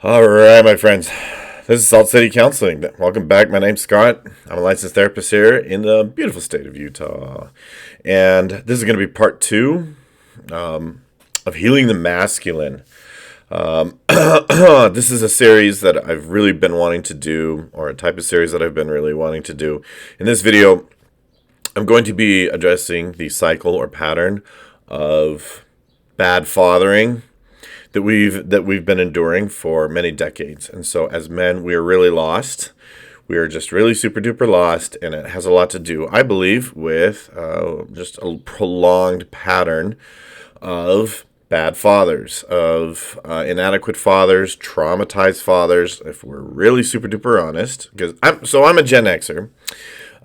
All right, my friends. This is Salt City Counseling. Welcome back. My name's Scott. I'm a licensed therapist here in the beautiful state of Utah. And this is going to be part two of Healing the Masculine. This is a series that I've really been wanting to do, or a type of series that I've been really wanting to do. In this video, I'm going to be addressing the cycle or pattern of bad fathering that we've been enduring for many decades. And so as men, we are really lost. We are just really super duper lost, and it has a lot to do, I believe, with just a prolonged pattern of bad fathers, of inadequate fathers, traumatized fathers. If we're really super duper honest, because I'm a Gen Xer.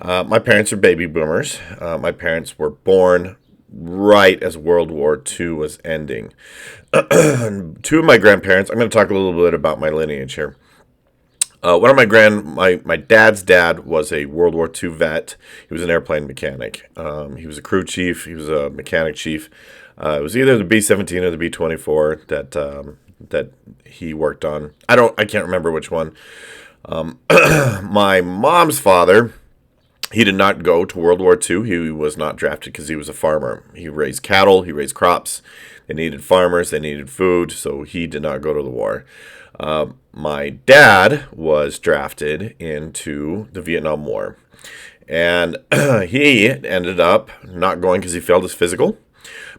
My parents are baby boomers. My parents were born right as World War II was ending. Two of my grandparents, I'm going to talk a little bit about my lineage here. One of my dad's dad was a World War II vet. He was an airplane mechanic. He was a crew chief. He was a mechanic chief. It was either the B-17 or the B-24 that he worked on. I can't remember which one. My mom's father, he did not go to World War II. He was not drafted because he was a farmer. He raised cattle. He raised crops. They needed farmers. They needed food. So he did not go to the war. My dad was drafted into the Vietnam War. And he ended up not going because he failed his physical.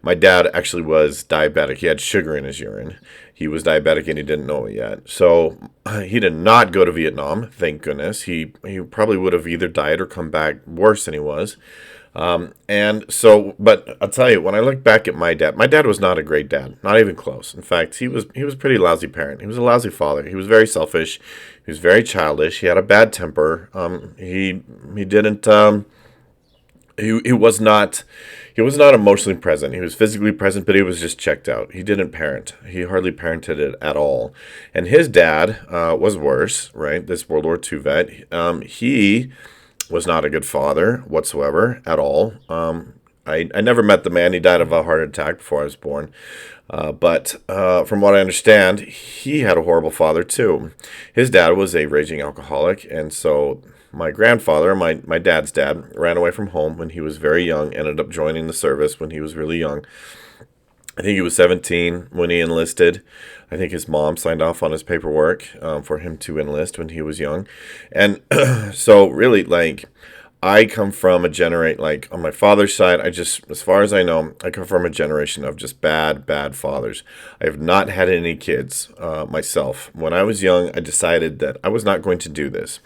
My dad actually was diabetic. He had sugar in his urine. He was diabetic and he didn't know it yet. So he did not go to Vietnam, thank goodness. He probably would have either died or come back worse than he was. But I'll tell you, when I look back at my dad was not a great dad, not even close. In fact, he was a pretty lousy parent. He was a lousy father. He was very selfish. He was very childish. He had a bad temper. He didn't. He was not. He was not emotionally present. He was physically present, but he was just checked out. He didn't parent. He hardly parented it at all. And his dad was worse, right? This World War II vet. He was not a good father whatsoever at all. I never met the man. He died of a heart attack before I was born. But from what I understand, he had a horrible father too. His dad was a raging alcoholic, and so my grandfather, my dad's dad, ran away from home when he was very young, ended up joining the service when he was really young. I think he was 17 when he enlisted. I think his mom signed off on his paperwork for him to enlist when he was young. And so really, like, I come from a generation, like on my father's side, as far as I know, I come from a generation of just bad fathers. I have not had any kids myself. When I was young, I decided that I was not going to do this.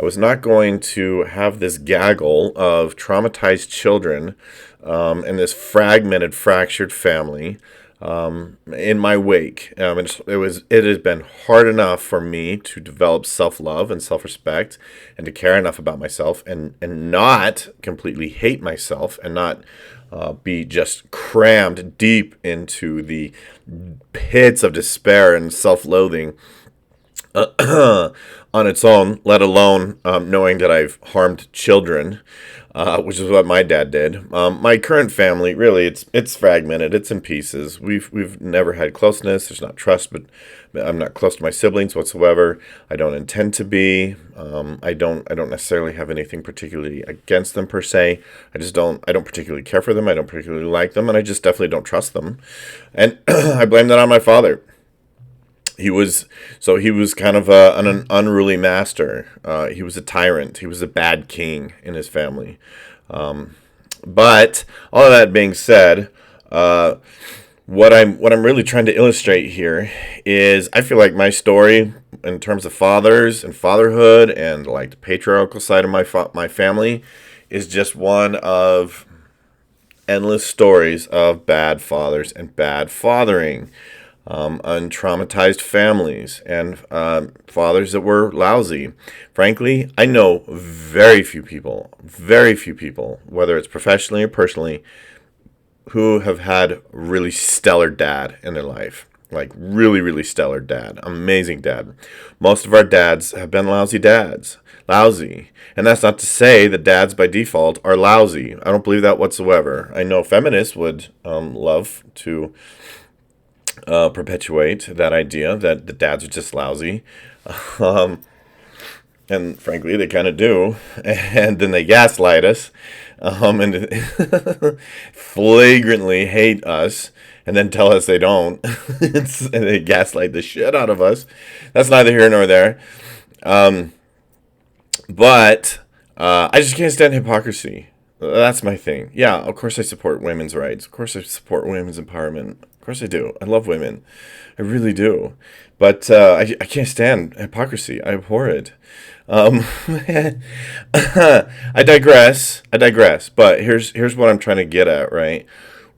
I was not going to have this gaggle of traumatized children and this fragmented, fractured family in my wake. It has been hard enough for me to develop self-love and self-respect and to care enough about myself and not completely hate myself and not be just crammed deep into the pits of despair and self-loathing on its own, let alone knowing that I've harmed children, which is what my dad did. My current family, really, it's fragmented. It's in pieces. We've never had closeness. There's not trust, but I'm not close to my siblings whatsoever. I don't intend to be. I don't necessarily have anything particularly against them per se. I don't particularly care for them. I don't particularly like them, and I just definitely don't trust them. And I blame that on my father. He was kind of an unruly master. He was a tyrant. He was a bad king in his family. But all of that being said, what I'm really trying to illustrate here is I feel like my story in terms of fathers and fatherhood and like the patriarchal side of my family is just one of endless stories of bad fathers and bad fathering. On traumatized families and fathers that were lousy. Frankly, I know very few people, whether it's professionally or personally, who have had really stellar dad in their life. Like really, really stellar dad. Amazing dad. Most of our dads have been lousy dads. Lousy. And that's not to say that dads by default are lousy. I don't believe that whatsoever. I know feminists would love to perpetuate that idea that the dads are just lousy. Um, and frankly, they kind of do. And then they gaslight us, and flagrantly hate us, and then tell us they don't. And they gaslight the shit out of us. That's neither here nor there. But I just can't stand hypocrisy. That's my thing. Yeah, of course I support women's rights. Of course I support women's empowerment. Of course I do. I love women. I really do. But I can't stand hypocrisy. I abhor it. Um, I digress. I digress. But here's what I'm trying to get at, right?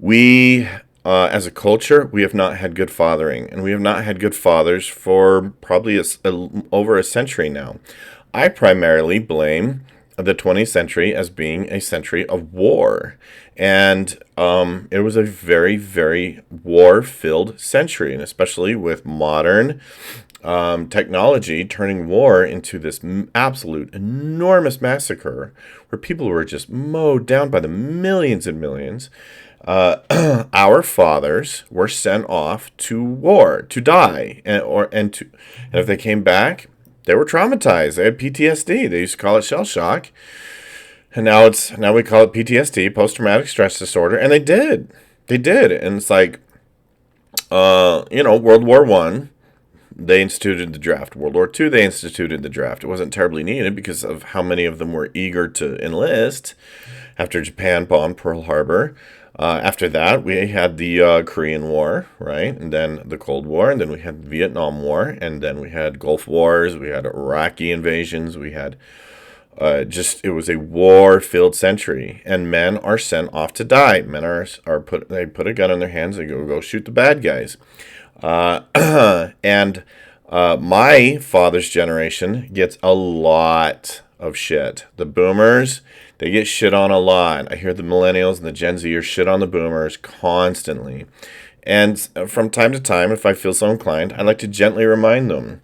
We, as a culture, we have not had good fathering, and we have not had good fathers for probably over a century now. I primarily blame the 20th century as being a century of war. And it was a very, very war filled century, and especially with modern technology turning war into this absolute enormous massacre where people were just mowed down by the millions and millions. Our fathers were sent off to war to die, and if they came back, they were traumatized. They had PTSD. They used to call it shell shock, and now we call it PTSD, post traumatic stress disorder. And they did, and it's like, World War One, they instituted the draft. World War Two, they instituted the draft. It wasn't terribly needed because of how many of them were eager to enlist after Japan bombed Pearl Harbor. After that, we had the Korean War, right? And then the Cold War, and then we had the Vietnam War, and then we had Gulf Wars, we had Iraqi invasions, we had it was a war-filled century, and men are sent off to die. Men they put a gun in their hands, they go shoot the bad guys. And my father's generation gets a lot of shit. The boomers, they get shit on a lot. I hear the millennials and the Gen Zers shit on the boomers constantly. And from time to time, if I feel so inclined, I like to gently remind them.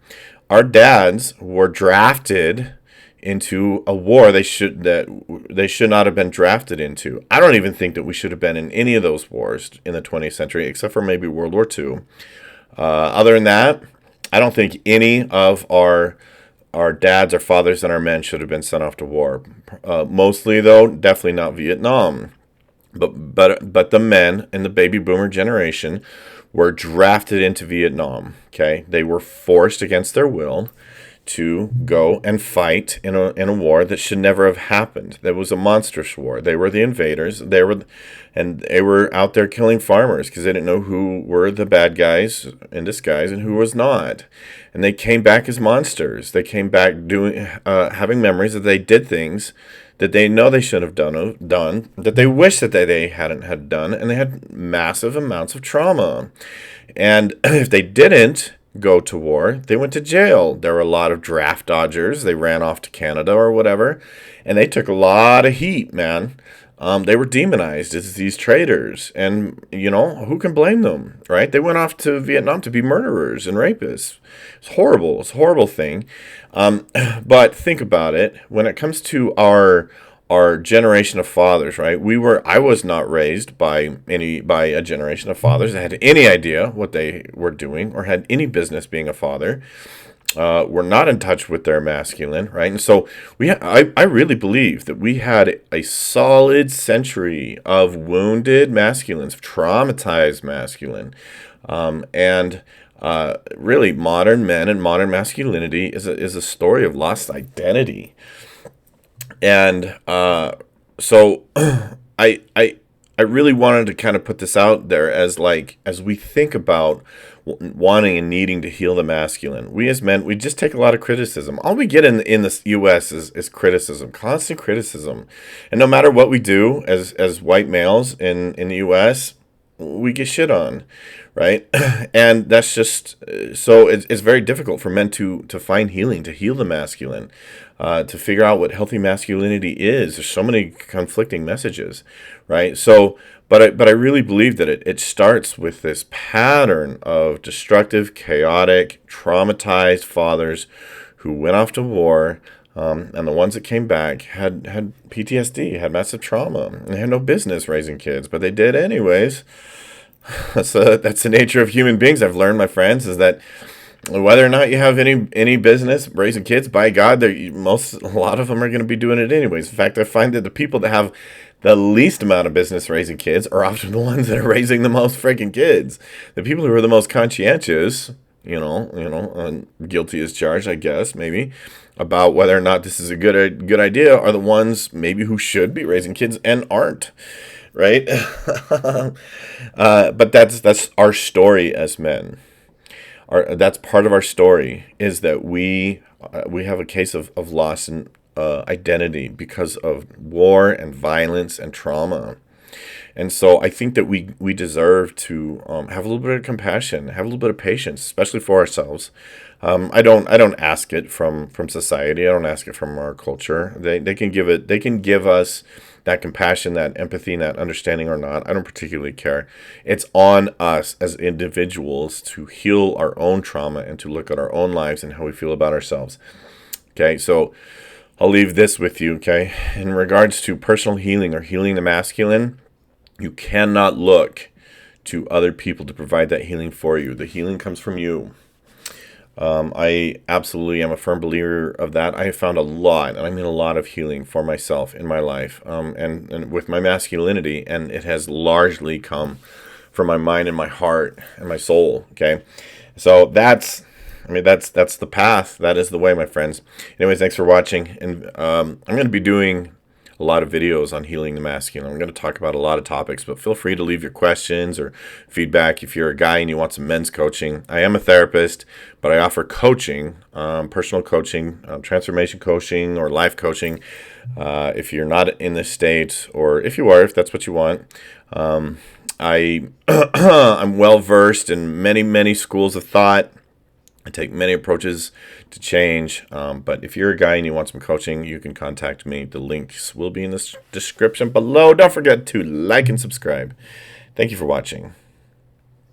Our dads were drafted into a war they should not have been drafted into. I don't even think that we should have been in any of those wars in the 20th century, except for maybe World War II. Other than that, I don't think any of our dads, our fathers, and our men should have been sent off to war. Mostly, though, definitely not Vietnam. But the men in the baby boomer generation were drafted into Vietnam. Okay, they were forced against their will to go and fight in a war that should never have happened. That was a monstrous war. They were the invaders. They were out there killing farmers because they didn't know who were the bad guys in disguise and who was not. And they came back as monsters. They came back having memories that they did things that they know they should have done, that they wish that they hadn't had done, and they had massive amounts of trauma. And if they didn't go to war, they went to jail. There were a lot of draft dodgers. They ran off to Canada or whatever, and they took a lot of heat, man. They were demonized as these traitors, and who can blame them, right? They went off to Vietnam to be murderers and rapists. It's horrible. It's a horrible thing. But think about it. When it comes to our generation of fathers, right? I was not raised by a generation of fathers that had any idea what they were doing or had any business being a father. Were not in touch with their masculine, right? And so I really believe that we had a solid century of wounded masculines, traumatized masculine, and really modern men and modern masculinity is a story of lost identity. And so I really wanted to kind of put this out there as we think about wanting and needing to heal the masculine. We as men, we just take a lot of criticism. All we get in the U.S. is criticism, constant criticism. And no matter what we do as white males in the U.S., we get shit on, right? And that's just, so it's very difficult for men to find healing, to heal the masculine, to figure out what healthy masculinity is. There's so many conflicting messages, right? So, but I really believe that it starts with this pattern of destructive, chaotic, traumatized fathers who went off to war, and the ones that came back had PTSD, had massive trauma, and they had no business raising kids, but they did anyways. That's the nature of human beings. I've learned, my friends, is that whether or not you have any business raising kids, by God, a lot of them are going to be doing it anyways. In fact, I find that the people that have the least amount of business raising kids are often the ones that are raising the most freaking kids. The people who are the most conscientious, guilty as charged, I guess, maybe, about whether or not this is a good idea, are the ones maybe who should be raising kids and aren't, right? But that's our story as men. That's part of our story, is that we have a case of loss and identity because of war and violence and trauma. And so I think that we deserve to have a little bit of compassion, have a little bit of patience, especially for ourselves. I don't ask it from society. I don't ask it from our culture. They can give it. They can give us that compassion, that empathy, and that understanding or not. I don't particularly care. It's on us as individuals to heal our own trauma and to look at our own lives and how we feel about ourselves. Okay, so I'll leave this with you. Okay, in regards to personal healing or healing the masculine, you cannot look to other people to provide that healing for you. The healing comes from you. I absolutely am a firm believer of that. I have found a lot, and I mean a lot, of healing for myself in my life, and with my masculinity, and it has largely come from my mind and my heart and my soul. Okay, so that's the path. That is the way, my friends. Anyways, thanks for watching, and I'm going to be doing a lot of videos on healing the masculine. I'm going to talk about a lot of topics, but feel free to leave your questions or feedback if you're a guy and you want some men's coaching. I am a therapist, but I offer coaching, personal coaching, transformation coaching, or life coaching. If you're not in this state, or if you are, if that's what you want. I'm well versed in many schools of thought. I take many approaches to change, but if you're a guy and you want some coaching, you can contact me. The links will be in the description below. Don't forget to like and subscribe. Thank you for watching.